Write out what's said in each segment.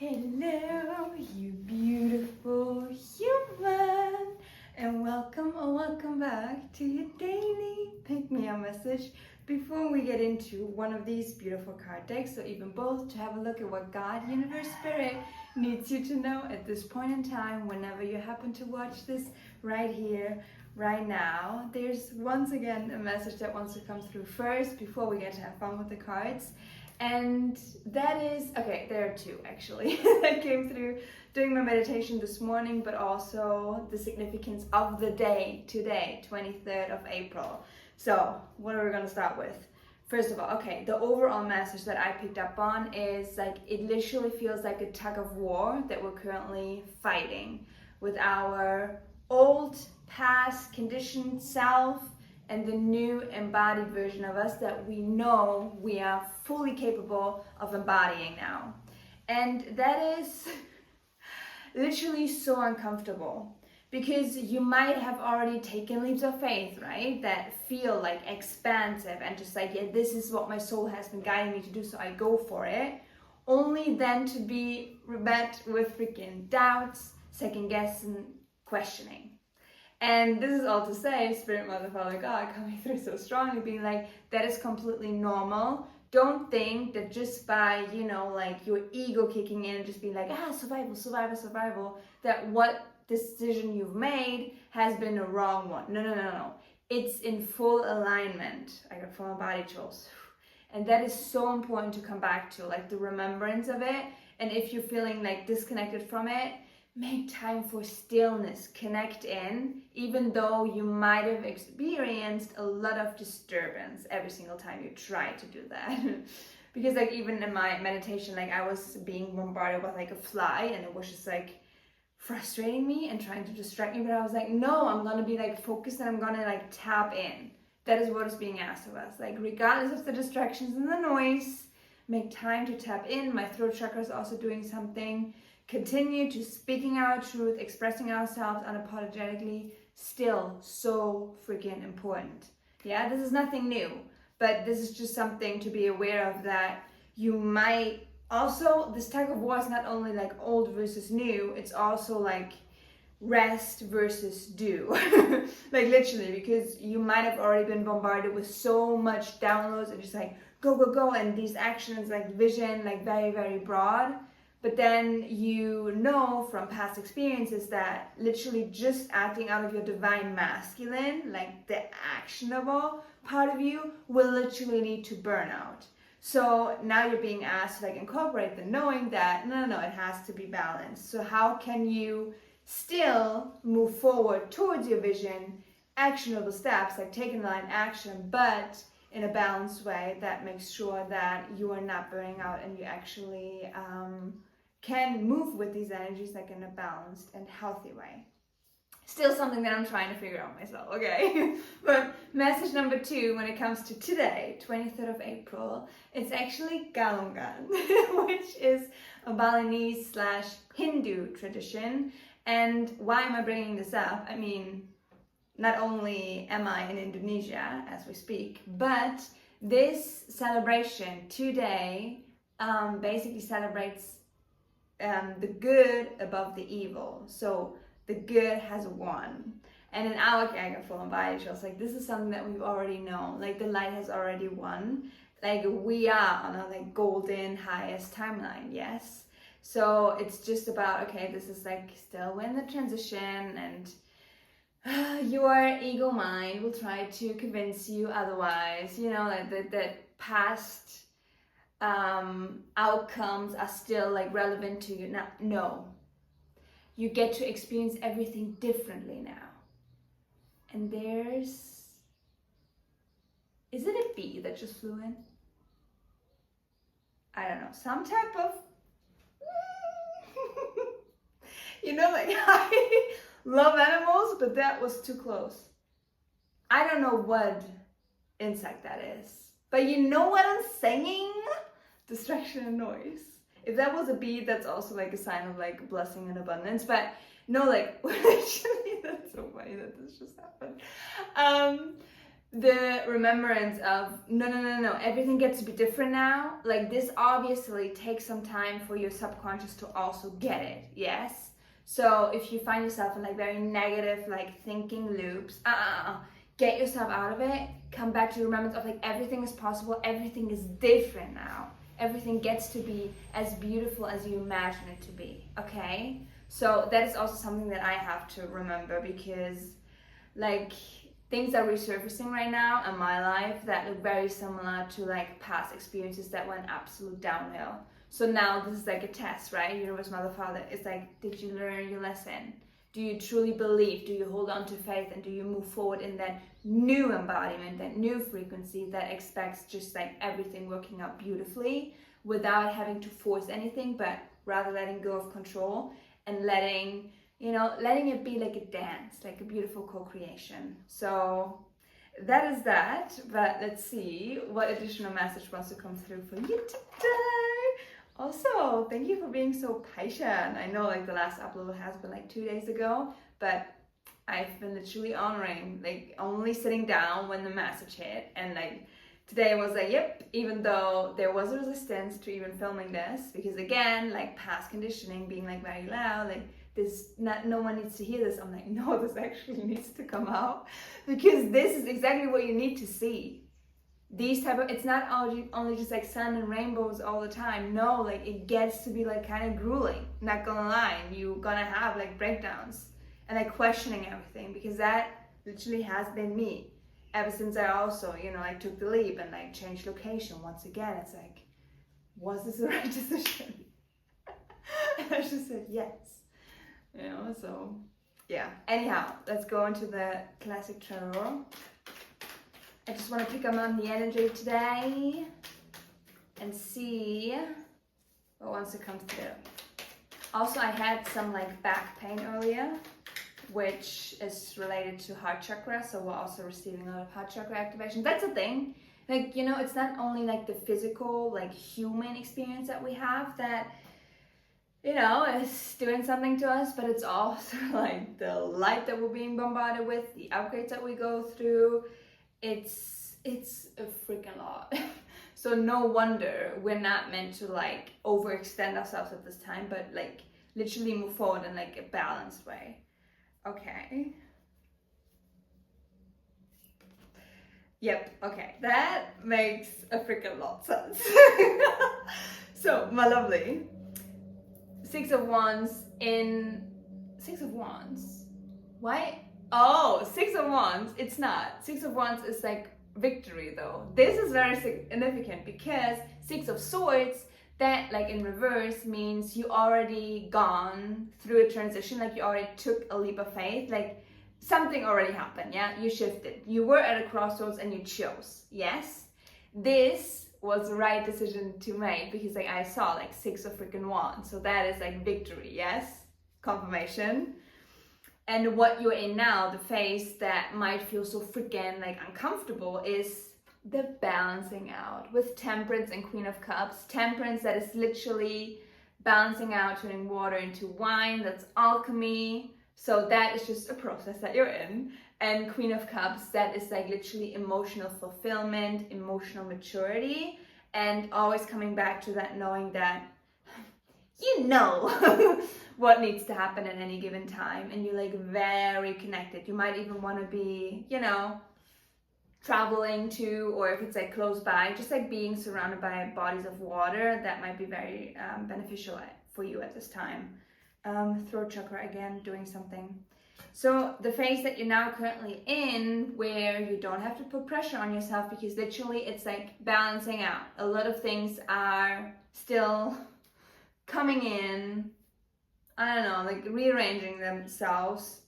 Hello, you beautiful human, and welcome back to your daily pick-me-up message. Before we get into one of these beautiful card decks, or even both, to have a look at what God, Universe, Spirit needs you to know at this point in time, whenever you happen to watch this right here, right now, there's once again a message that wants to come through first before we get to have fun with the cards. And that is, okay, there are two actually that came through during my meditation this morning, but also the significance of the day today, 23rd of April. So what are we going to start with? First of all, okay, the overall message that I picked up on is like, it literally feels like a tug of war that we're currently fighting with our old, past, conditioned self and the new embodied version of us that we know we are fully capable of embodying now. And that is literally so uncomfortable because you might have already taken leaps of faith, right? That feel like expansive and just like, yeah, this is what my soul has been guiding me to do, so I go for it. Only then to be met with freaking doubts, second guessing, questioning. And this is all to say, Spirit, Mother, Father, God coming through so strongly, being like, that is completely normal. Don't think that just by, like your ego kicking in and just being like, survival, that what decision you've made has been a wrong one. No. It's in full alignment. I got full body chills. And that is so important to come back to, like the remembrance of it. And if you're feeling like disconnected from it, make time for stillness, connect in, even though you might have experienced a lot of disturbance every single time you try to do that. Because like even in my meditation, like I was being bombarded with like a fly and it was just like frustrating me and trying to distract me, but I was like, no, I'm gonna be like focused and I'm gonna like tap in. That is what is being asked of us. Like regardless of the distractions and the noise, make time to tap in. My throat chakra is also doing something. Continue to speaking our truth, expressing ourselves unapologetically, still so freaking important. Yeah, this is nothing new, but this is just something to be aware of, that you might also, this type of war is not only like old versus new, it's also like rest versus do. Like literally, because you might have already been bombarded with so much downloads and just like go, and these actions like vision, like very, very broad. But then you know from past experiences that literally just acting out of your divine masculine, like the actionable part of you, will literally lead to burnout. So now you're being asked to like incorporate the knowing that no, it has to be balanced. So how can you still move forward towards your vision, actionable steps, like taking line action, but in a balanced way that makes sure that you are not burning out and you actually can move with these energies like in a balanced and healthy way. Still something that I'm trying to figure out myself, okay? But message number 2 when it comes to today, 23rd of April, it's actually Galungan, which is a Balinese / Hindu tradition. And why am I bringing this up? I mean, not only am I in Indonesia as we speak, but this celebration today basically celebrates the good above the evil. So the good has won. And in our full body shows, like this is something that we've already known. Like the light has already won. Like we are on a like golden highest timeline, yes. So it's just about, okay, this is like still in the transition, and your ego mind will try to convince you otherwise, that past outcomes are still like relevant to you. No, you get to experience everything differently now. And is it a bee that just flew in? I don't know, some type of like I love animals, but that was too close. I don't know what insect that is, but you know what I'm saying? Distraction and noise. If that was a bee, that's also like a sign of like blessing and abundance. But no, like actually that's so funny that this just happened. the remembrance of no, everything gets to be different now. Like, this obviously takes some time for your subconscious to also get it, yes? So if you find yourself in like very negative like thinking loops, get yourself out of it, come back to the remembrance of like everything is possible, everything is different now, everything gets to be as beautiful as you imagine it to be, okay? So that is also something that I have to remember, because like things are resurfacing right now in my life that look very similar to like past experiences that went absolute downhill. So now this is like a test, right? Universe, Mother, Father, it's like, did you learn your lesson? Do you truly believe? Do you hold on to faith? And do you move forward in that new embodiment, that new frequency that expects just like everything working out beautifully without having to force anything, but rather letting go of control and letting it be like a dance, like a beautiful co-creation. So that is that, but let's see what additional message wants to come through for you today. Also, thank you for being so patient. I know like the last upload has been like 2 days ago, but I've been literally honoring, like only sitting down when the message hit, and like today I was like, yep, even though there was a resistance to even filming this, because again, like past conditioning being like very loud, like this, no one needs to hear this. I'm like, no, this actually needs to come out, because this is exactly what you need to see. These type of, it's not only just like sun and rainbows all the time. No, like it gets to be like kind of grueling, not gonna lie. You're gonna have like breakdowns and like questioning everything, because that literally has been me ever since I also, I took the leap and like changed location. Once again, it's like, was this the right decision? And I just said yes. So yeah. Anyhow, let's go into the classic tarot. I just want to pick up on the energy today and see what wants to come through. Also, I had some like back pain earlier, which is related to heart chakra. So we're also receiving a lot of heart chakra activation. That's the thing. Like, it's not only like the physical, like human experience that we have that is doing something to us, but it's also like the light that we're being bombarded with, the upgrades that we go through. It's a freaking lot. So no wonder we're not meant to like overextend ourselves at this time, but like literally move forward in like a balanced way. Okay. Yep, okay. That makes a freaking lot of sense. So, my lovely. Six of Wands. Why? Oh, Six of Wands. It's not. Six of Wands is like victory though. This is very significant because Six of Swords, that like in reverse means you already gone through a transition, like you already took a leap of faith, like something already happened, yeah? You shifted. You were at a crossroads and you chose, yes? This was the right decision to make because like I saw like Six of freaking Wands. So that is like victory, yes? Confirmation. And what you're in now, the phase that might feel so freaking like uncomfortable, is the balancing out with Temperance and Queen of Cups. Temperance, that is literally balancing out, turning water into wine. That's alchemy. So that is just a process that you're in. And Queen of Cups, that is like literally emotional fulfillment, emotional maturity, and always coming back to that knowing that what needs to happen at any given time, and you're like very connected. You might even want to be, traveling to, or if it's like close by, just like being surrounded by bodies of water, that might be very beneficial for you at this time. Throat chakra again, doing something. So the phase that you're now currently in, where you don't have to put pressure on yourself, because literally it's like balancing out. A lot of things are still coming in, I don't know, like rearranging themselves.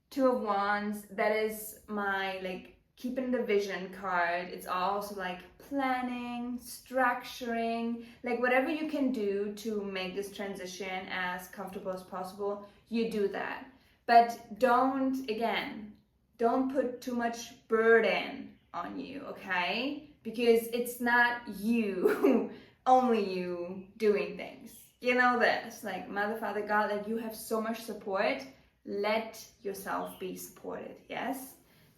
Two of Wands, that is my like keeping the vision card. It's also like planning, structuring, like whatever you can do to make this transition as comfortable as possible, you do that. But don't put too much burden on you, okay? Because it's not you, only you doing things. You know this, like Mother, Father, God, like you have so much support. Let yourself be supported, yes?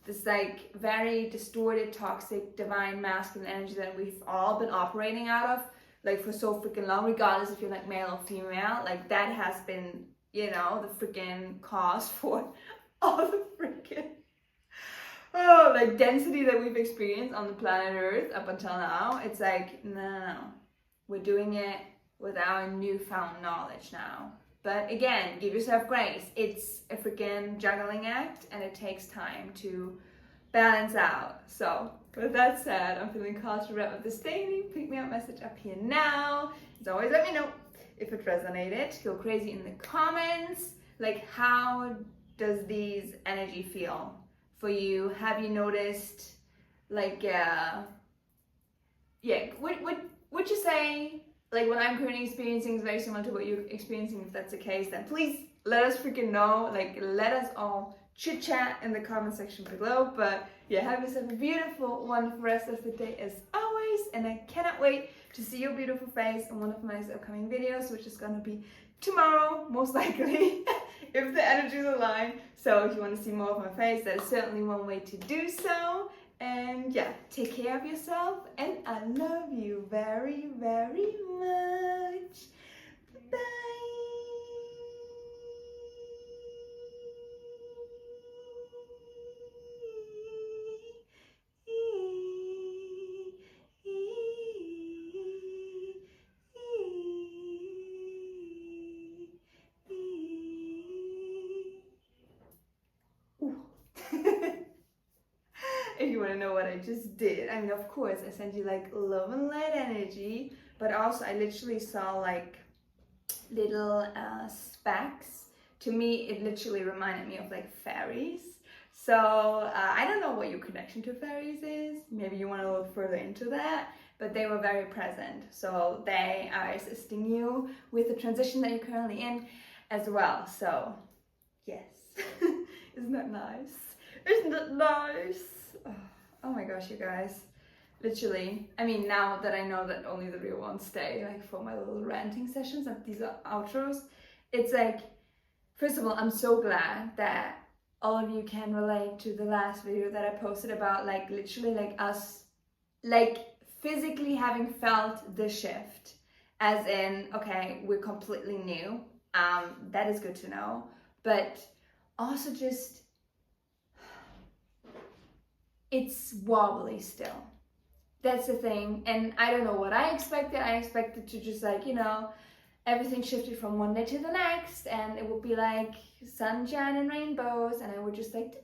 this like very distorted, toxic, divine masculine energy that we've all been operating out of like for so freaking long, regardless if you're like male or female. Like that has been, you know, the freaking cause for all the freaking like density that we've experienced on the planet Earth up until now. It's like, no, we're doing it with our newfound knowledge now. But again, give yourself grace. It's a freaking juggling act and it takes time to balance out. So with that said, I'm feeling called to wrap up this daily pick me up message up here now. As always, let me know if it resonated. Go crazy in the comments. Like, how does these energy feel for you? Have you noticed, like, would you say, like, what I'm currently experiencing is very similar to what you're experiencing? If that's the case, then please let us freaking know. Like, let us all chit chat in the comment section below. But yeah, have yourself a beautiful, wonderful rest of the day as always. And I cannot wait to see your beautiful face in one of my upcoming videos, which is gonna be tomorrow, most likely, if the energies align. So if you want to see more of my face, that is certainly one way to do so. And yeah, take care of yourself, and I love you very, very much. Bye. If you want to know what I just did, I mean, of course, I sent you like love and light energy, but also I literally saw like little specks. To me, it literally reminded me of like fairies. So I don't know what your connection to fairies is. Maybe you want to look further into that, but they were very present. So they are assisting you with the transition that you're currently in as well. So yes, isn't that nice? Isn't that nice? Oh my gosh, you guys. Literally, I mean, now that I know that only the real ones stay, like for my little ranting sessions and these are outros, it's like, first of all, I'm so glad that all of you can relate to the last video that I posted about like literally like us, like physically having felt the shift, as in, okay, we're completely new. That is good to know, but also just, it's wobbly still. That's the thing. And I don't know what I expected. I expected to just like, you know, everything shifted from one day to the next and it would be like sunshine and rainbows and I would just like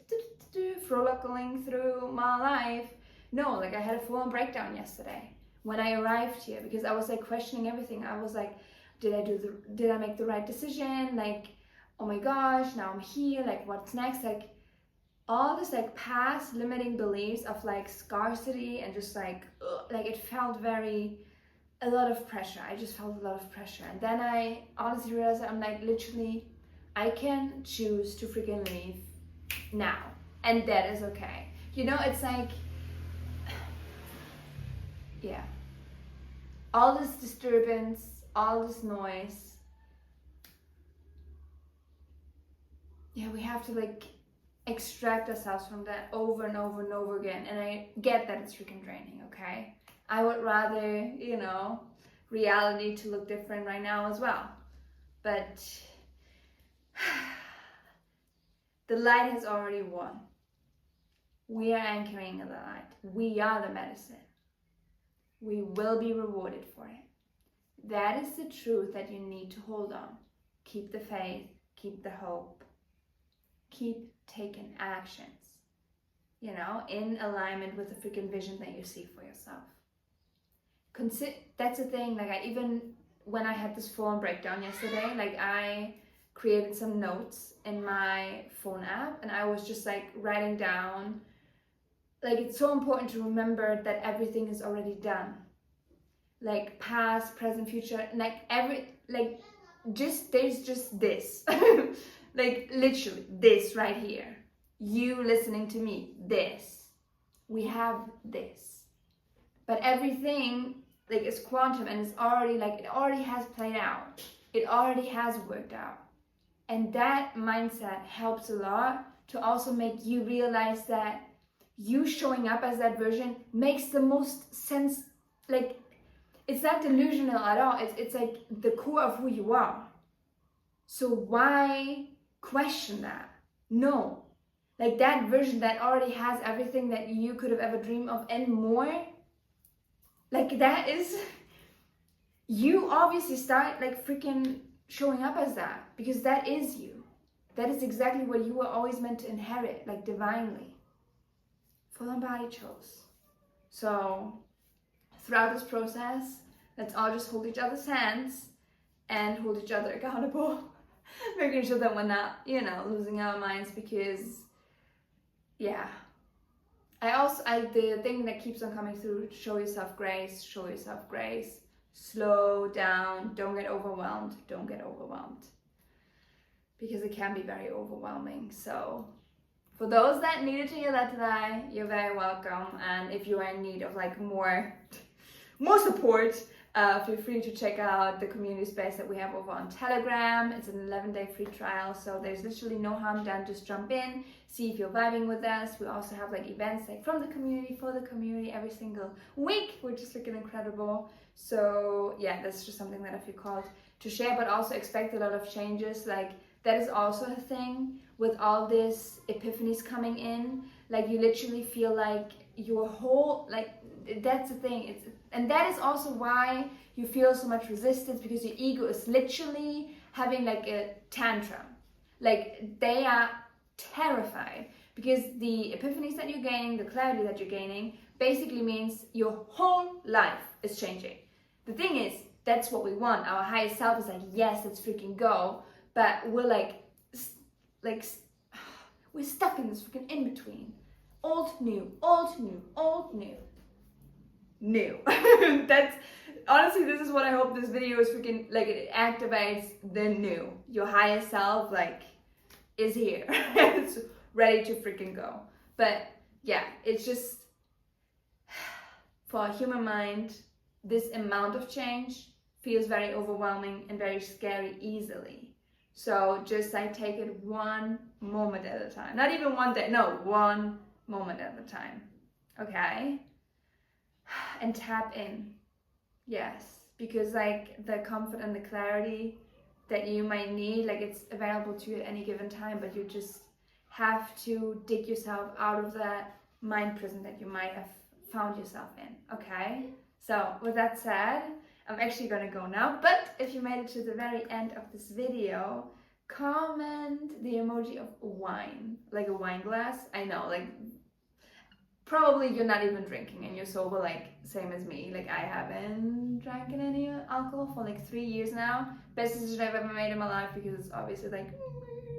frolicking through my life. No, like I had a full-on breakdown yesterday when I arrived here because I was like questioning everything. I was like, did I make the right decision? Like, oh my gosh, now I'm here, like what's next? Like all this like past limiting beliefs of like scarcity and just like it felt a lot of pressure. I just felt a lot of pressure. And then I honestly realized that I'm like, literally, I can choose to freaking leave now. And that is okay. You know, it's like, yeah. All this disturbance, all this noise. Yeah, we have to like extract ourselves from that over and over and over again. And I get that it's freaking draining, okay? I would rather, you know, reality to look different right now as well. But the light has already won. We are anchoring in the light. We are the medicine. We will be rewarded for it. That is the truth that you need to hold on. Keep the faith, keep the hope, keep taking actions, you know, in alignment with the freaking vision that you see for yourself. That's the thing, like when I had this full-on breakdown yesterday, like I created some notes in my phone app and I was just like writing down, like it's so important to remember that everything is already done. Like past, present, future, like there's just this. Like literally this right here. You listening to me, this. We have this. But everything like is quantum and it's already like, it already has played out. It already has worked out. And that mindset helps a lot to also make you realize that you showing up as that version makes the most sense. Like, it's not delusional at all. It's like the core of who you are. So why question that? No. Like, that version that already has everything that you could have ever dreamed of and more, like, that is, you obviously start like freaking showing up as that, because that is you. That is exactly what you were always meant to inherit, like divinely. Full on body chose. So throughout this process, let's all just hold each other's hands and hold each other accountable, making sure that we're not, you know, losing our minds, because yeah. The thing that keeps on coming through, show yourself grace, show yourself grace. Slow down, don't get overwhelmed, don't get overwhelmed. Because it can be very overwhelming. So for those that needed to hear that today, you're very welcome. And if you are in need of like more support, feel free to check out the community space that we have over on Telegram. It's an 11-day free trial, so there's literally no harm done. Just jump in, see if you're vibing with us. We also have like events like from the community, for the community every single week, which is freaking incredible. So yeah, that's just something that I feel called to share, but also expect a lot of changes. Like, that is also a thing with all this epiphanies coming in. Like, you literally feel like your whole, like, that's the thing. And that is also why you feel so much resistance, because your ego is literally having like a tantrum. Like, they are terrified, because the epiphanies that you're gaining, the clarity that you're gaining, basically means your whole life is changing. The thing is, that's what we want. Our higher self is like, yes, let's freaking go. But we're like we're stuck in this freaking in between. Old, new, old, new, old, new. New. That's honestly, this is what I hope this video is freaking, like, it activates the new. Your higher self, like, is here. It's ready to freaking go. But yeah, it's just, for a human mind, this amount of change feels very overwhelming and very scary easily. So just like take it one moment at a time. Not even one day, no, one moment at a time. Okay? And tap in. Yes, because like the comfort and the clarity that you might need, like, it's available to you at any given time, but you just have to dig yourself out of that mind prison that you might have found yourself in. Okay? So with that said, I'm actually gonna go now, but if you made it to the very end of this video, comment the emoji of wine, like a wine glass. I know, like, probably you're not even drinking and you're sober, like same as me. Like, I haven't drank any alcohol for like 3 years now. Best decision I've ever made in my life, because it's obviously like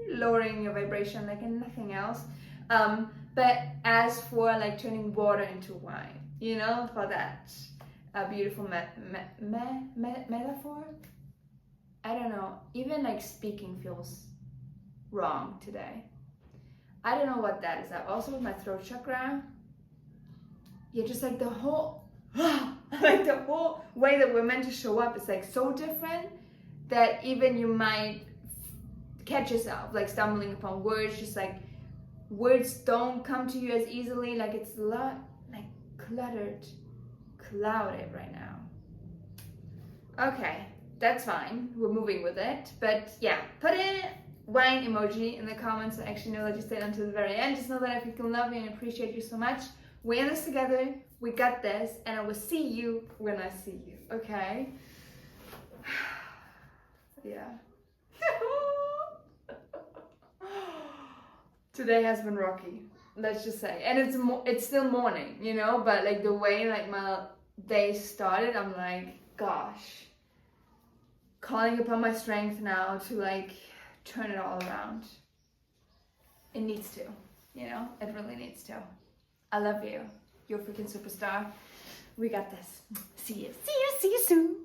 lowering your vibration like and nothing else. But as for like turning water into wine, you know, for that beautiful metaphor, I don't know, even like speaking feels wrong today. I don't know what that is. Also with my throat chakra, yeah, just like the whole like the whole way that we're meant to show up is like so different that even you might catch yourself like stumbling upon words, just like words don't come to you as easily. Like, it's a lot like clouded right now. Okay, that's fine, we're moving with it. But yeah, put in wine emoji in the comments. I actually know that you stayed until the very end. Just know that I freaking love you and appreciate you so much. We're in this together, we got this, and I will see you when I see you, okay? Yeah. Today has been rocky, let's just say. And it's still morning, you know, but like the way like my day started, I'm like, gosh, calling upon my strength now to like turn it all around. It needs to, you know, it really needs to. I love you. You're a freaking superstar. We got this. See you soon.